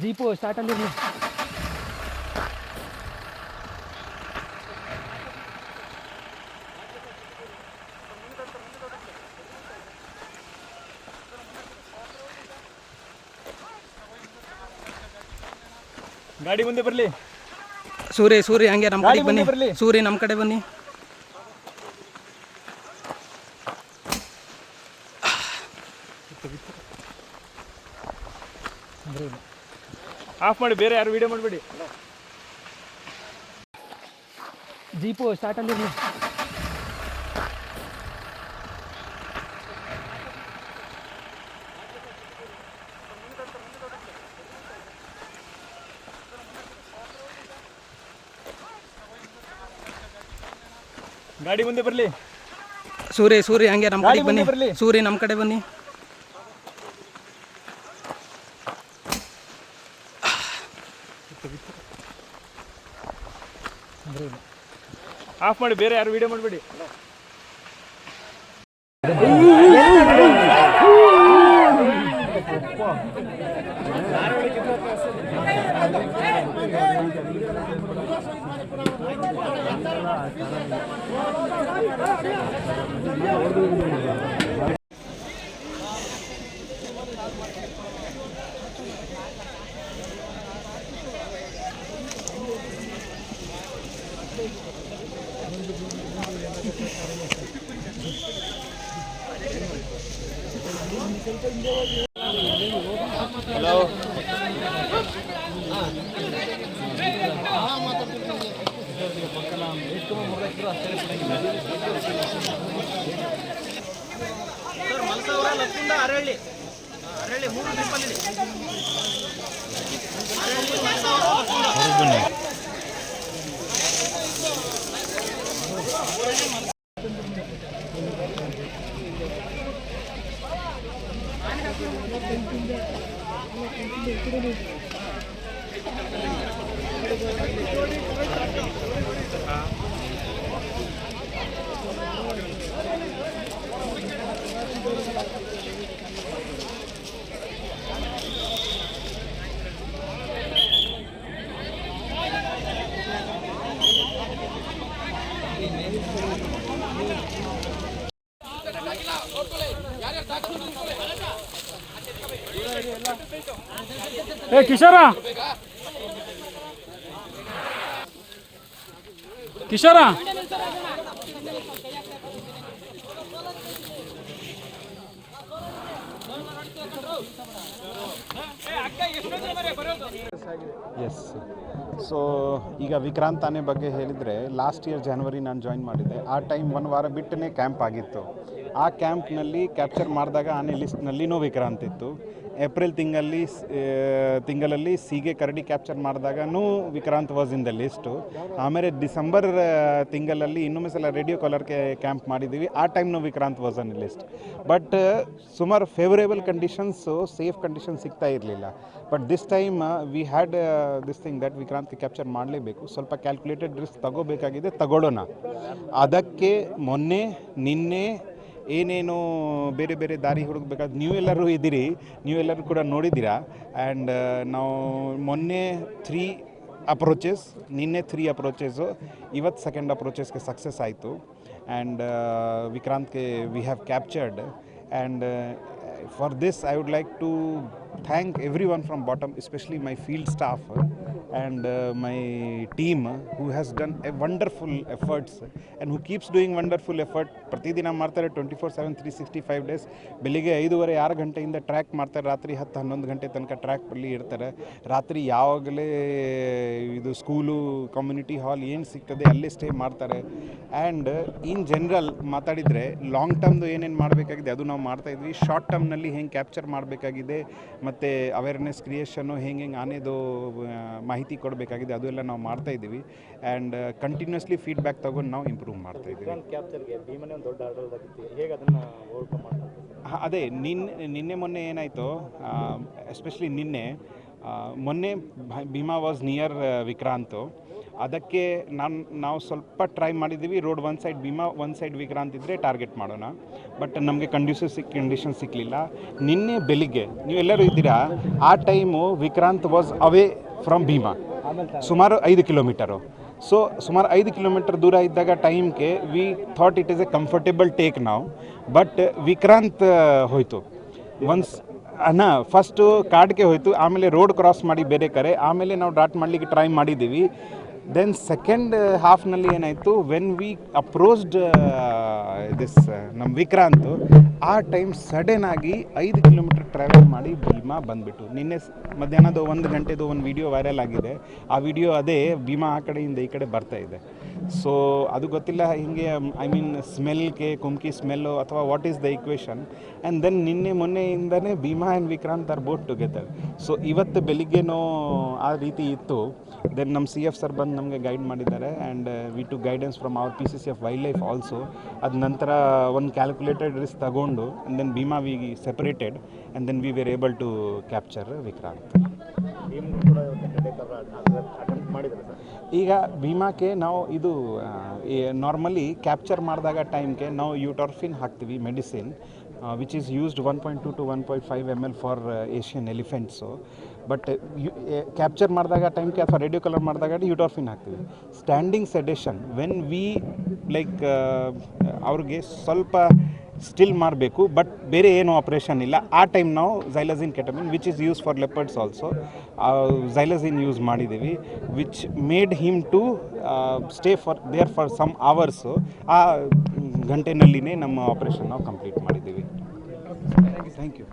Jeep ಸ್ಟಾರ್ಟಲ್ಲಿ ಗಾಡಿ ಮುಂದೆ ಬರಲಿ. ಸೂರ್ಯ ಹಂಗೆ ನಮ್ಮ ಕಡೆಗೆ ಬನ್ನಿ. ಸೂರ್ಯ ನಮ್ಮ ಕಡೆ ಬನ್ನಿ. ಆಫ್ ಮಾಡಿ, ಬೇರೆ ಯಾರು ವಿಡಿಯೋ ಮಾಡಬೇಡಿ. ಜೀಪು ಸ್ಟಾರ್ಟಲ್ಲಿ ಗಾಡಿ ಮುಂದೆ ಬರಲಿ. ಸೂರ್ಯ ಹಂಗೆ ನಮ್ಮ ಕಡೆಗೆ ಬನ್ನಿ. ಸೂರ್ಯ ನಮ್ಮ ಕಡೆ ಬನ್ನಿ. ಆಫ್ ಮಾಡಿ, ಬೇರೆ ಯಾರು ವಿಡಿಯೋ ಮಾಡಬೇಡಿ. ಹಲೋ, ಮಲಸವರ ಲಕ್ಕಿಂದ ಅರಳ್ಳಿ 3 ಟ್ರಿಪ್ಪಲ್ಲಿ ಕಿಶೋರ ಎಸ್. ಸೊ ಈಗ ವಿಕ್ರಾಂತ್ ಆನೆ ಬಗ್ಗೆ ಹೇಳಿದರೆ, ಲಾಸ್ಟ್ ಇಯರ್ ಜನವರಿ ನಾನು ಜಾಯಿನ್ ಮಾಡಿದ್ದೆ. ಆ ಟೈಮ್ 1 ವಾರ ಬಿಟ್ಟನೇ ಕ್ಯಾಂಪ್ ಆಗಿತ್ತು. ಆ ಕ್ಯಾಂಪ್ನಲ್ಲಿ ಕ್ಯಾಪ್ಚರ್ ಮಾಡಿದಾಗ ಆನೆ ಲಿಸ್ಟ್ನಲ್ಲಿನೂ ವಿಕ್ರಾಂತ್ ಇತ್ತು. ಏಪ್ರಿಲ್ ತಿಂಗಳಲ್ಲಿ ಸೀಗೆ ಕರಡಿ ಕ್ಯಾಪ್ಚರ್ ಮಾಡಿದಾಗೂ Vikrant was in the list. ಆಮೇಲೆ ಡಿಸೆಂಬರ್ ತಿಂಗಳಲ್ಲಿ ಇನ್ನೊಮ್ಮೆ ಸಲ ರೇಡಿಯೋ ಕಾಲರ್ಗೆ ಕ್ಯಾಂಪ್ ಮಾಡಿದ್ದೀವಿ. ಆ ಟೈಮ್ನೂ Vikrant was on list. But ಸುಮಾರು ಫೇವರೇಬಲ್ ಕಂಡೀಷನ್ಸು, ಸೇಫ್ ಕಂಡೀಷನ್ ಸಿಗ್ತಾ ಇರಲಿಲ್ಲ. But this time we had this thing that ವಿಕ್ರಾಂತ್ಗೆ ಕ್ಯಾಪ್ಚರ್ ಮಾಡಲೇಬೇಕು. ಸ್ವಲ್ಪ ಕ್ಯಾಲ್ಕುಲೇಟೆಡ್ ರಿಸ್ಕ್ ತಗೋಬೇಕಾಗಿದೆ, ತಗೊಳ್ಳೋಣ. ಅದಕ್ಕೆ ನಿನ್ನೆ ಏನೇನು ಬೇರೆ ಬೇರೆ ದಾರಿ ಹುಡುಕಬೇಕಾದ್ರೆ ನೀವೆಲ್ಲರೂ ಇದ್ದೀರಿ, ನೀವೆಲ್ಲರೂ ಕೂಡ ನೋಡಿದ್ದೀರಾ. ಆ್ಯಂಡ್ ನಾವು ಮೊನ್ನೆ 3 ಅಪ್ರೋಚಸ್, ನಿನ್ನೆ 3 ಅಪ್ರೋಚಸ್ಸು, ಇವತ್ತು ಸೆಕೆಂಡ್ ಅಪ್ರೋಚಸ್ಗೆ ಸಕ್ಸಸ್ ಆಯಿತು. ಆ್ಯಂಡ್ ವಿಕ್ರಾಂತ್ಗೆ we have captured. And for this I would like to thank everyone from bottom, especially my field staff and my team who has done a wonderful efforts and who keeps doing wonderful effort. ಪ್ರತಿದಿನ ಮಾಡ್ತಾರೆ 24/7 365 days. ಬೆಳಿಗ್ಗೆ 5:30-6 ಗಂಟೆಯಿಂದ track ಮಾಡ್ತಾರೆ, ರಾತ್ರಿ 10-11 ಗಂಟೆ ತನಕ ಟ್ರ್ಯಾಕ್ನಲ್ಲಿ ಇರ್ತಾರೆ. ರಾತ್ರಿ ಯಾವಾಗಲೇ ಇದು ಸ್ಕೂಲು, ಕಮ್ಯುನಿಟಿ ಹಾಲ್ ಏನು ಸಿಗ್ತದೆ ಅಲ್ಲೇ ಸ್ಟೇ ಮಾಡ್ತಾರೆ. ಆ್ಯಂಡ್ ಇನ್ ಜನರಲ್ ಮಾತಾಡಿದರೆ ಲಾಂಗ್ ಟರ್ಮ್ದು ಏನೇನು ಮಾಡಬೇಕಾಗಿದೆ ಅದು ನಾವು ಮಾಡ್ತಾಯಿದ್ವಿ. ಶಾರ್ಟ್ ಟರ್ಮ್ನಲ್ಲಿ ಹೆಂಗೆ ಕ್ಯಾಪ್ಚರ್ ಮಾಡಬೇಕಾಗಿದೆ ಮತ್ತು ಅವೇರ್ನೆಸ್ ಕ್ರಿಯೇಷನ್ನು ಹೆಂಗೆ ಆನೆದು ಮಾಹಿತಿ ಕೊಡಬೇಕಾಗಿದೆ ಅದು ಎಲ್ಲ ನಾವು ಮಾಡ್ತಾಯಿದ್ದೀವಿ. ಆ್ಯಂಡ್ ಕಂಟಿನ್ಯೂಸ್ಲಿ ಫೀಡ್ಬ್ಯಾಕ್ ತೊಗೊಂಡು ನಾವು ಇಂಪ್ರೂವ್ ಮಾಡ್ತಾಯಿದ್ದೀವಿ. ಕ್ಯಾಪ್ಚರ್ಗೆ ಭೀಮನೇ ಒಂದು ದೊಡ್ಡ ಆರ್ಡರ್ ಆಗಿತ್ತು, ಹೇಗೆ ಅದನ್ನು ಓವರ್ಕಮ್ ಮಾಡ್ತಾರೆ? ಅದೇ ನಿನ್ನೆ ಮೊನ್ನೆ ಏನಾಯಿತು, ಎಸ್ಪೆಷಲಿ ಮೊನ್ನೆ ಭೀಮಾ ವಾಸ್ ನಿಯರ್ ವಿಕ್ರಾಂತ್. ಅದಕ್ಕೆ ನಾವು ಸ್ವಲ್ಪ ಟ್ರೈ ಮಾಡಿದ್ದೀವಿ. ರೋಡ್ ಒಂದು ಸೈಡ್ ಭೀಮಾ, ಒಂದು ಸೈಡ್ ವಿಕ್ರಾಂತ್ ಇದ್ದರೆ ಟಾರ್ಗೆಟ್ ಮಾಡೋಣ, ಬಟ್ ನಮಗೆ ಕಂಡೀಷನ್ ಸಿಕ್ಕಲಿಲ್ಲ. ನಿನ್ನೆ ಬೆಳಿಗ್ಗೆ ನೀವೆಲ್ಲರೂ ಇದ್ದೀರಾ, ಆ time Vikrant was away from Bheema, ಸುಮಾರು 5 ಕಿಲೋಮೀಟರು. ಸೊ ಸುಮಾರು 5 ಕಿಲೋಮೀಟರ್ ದೂರ ಇದ್ದಾಗ ಟೈಮ್ಗೆ we thought it is A comfortable take ನಾವು, ಬಟ್ ವಿಕ್ರಾಂತ್ ಹೋಯಿತು ಫಸ್ಟು ಕಾಡ್ಗೆ ಹೋಯಿತು, ಆಮೇಲೆ ರೋಡ್ ಕ್ರಾಸ್ ಮಾಡಿ ಬೇರೆ ಕಡೆ, ಆಮೇಲೆ ನಾವು ಡಾಟ್ ಮಾಡಲಿಕ್ಕೆ ಟ್ರೈ ಮಾಡಿದ್ದೀವಿ. ದೆನ್ ಸೆಕೆಂಡ್ ಹಾಫ್ನಲ್ಲಿ ಏನಾಯಿತು, ವೆನ್ ವಿ ಅಪ್ರೋಚ್ಡ್ ನಮ್ಮ ವಿಕ್ರಾಂತ್, ಆ ಟೈಮ್ ಸಡನ್ ಆಗಿ 5 ಕಿಲೋಮೀಟರ್ ಟ್ರಾವೆಲ್ ಮಾಡಿ ಭೀಮಾ ಬಂದುಬಿಟ್ಟು. ನಿನ್ನೆ ಮಧ್ಯಾಹ್ನದ 1 ಗಂಟೆದು ಒಂದು ವಿಡಿಯೋ ವೈರಲ್ ಆಗಿದೆ. ಆ ವಿಡಿಯೋ ಅದೇ ಭೀಮಾ ಆ ಕಡೆಯಿಂದ ಈ ಕಡೆ ಬರ್ತಾ ಇದೆ. ಸೊ ಅದು ಗೊತ್ತಿಲ್ಲ ಹಿಂಗೆ, ಐ ಮೀನ್ ಸ್ಮೆಲ್ಗೆ ಕುಮ್ಕಿ ಸ್ಮೆಲ್ಲು ಅಥವಾ what is the equation. And then ನಿನ್ನೆ ಮೊನ್ನೆಯಿಂದನೇ Bhima and Vikrant are both together. So ಇವತ್ತು ಬೆಳಿಗ್ಗೆನೂ ಆ ರೀತಿ ಇತ್ತು. ದೆನ್ ನಮ್ಮ CF ಸರ್ ಬಂದು ನಮಗೆ ಗೈಡ್ ಮಾಡಿದ್ದಾರೆ, and we to guidance from our PCCF wildlife also. ಅದ ನಂತರ ಒಂದು ಕ್ಯಾಲ್ಕುಲೇಟೆಡ್ ರಿಸ್ಕ್ ತಗೊಂಡು and then Bheema we separated and then we were able to capture Vikrant. ಈಗ ಭೀಮಾಕ್ಕೆ ನಾವು ಇದು ನಾರ್ಮಲಿ ಕ್ಯಾಪ್ಚರ್ ಮಾಡಿದಾಗ ಟೈಮ್ಗೆ ನಾವು ಯೂಟಾರ್ಫಿನ್ ಹಾಕ್ತೀವಿ, medicine which is used 1.2 to 1.5 ml for Asian elephants. But capture ಮಾಡಿದಾಗ ಟೈಮ್ಗೆ ಅಥವಾ ರೇಡಿಯೋ ಕಲರ್ ಮಾಡಿದಾಗ ಯೂಟಾರ್ಫಿನ್ ಹಾಕ್ತೀವಿ. Standing sedation when we like ಅವ್ರಿಗೆ ಸ್ವಲ್ಪ ಸ್ಟಿಲ್ ಮಾಡಬೇಕು, ಬಟ್ ಬೇರೆ ಏನು ಆಪ್ರೇಷನ್ ಇಲ್ಲ, ಆ ಟೈಮ್ ನಾವು xylazine ketamine which is use for leopards also, xylazine use ಮಾಡಿದ್ದೀವಿ, which made him to stay for some hours. ಆ ಗಂಟೆನಲ್ಲಿನೇ ನಮ್ಮ ಆಪ್ರೇಷನ್ ನಾವು ಕಂಪ್ಲೀಟ್ ಮಾಡಿದ್ದೀವಿ. Thank you.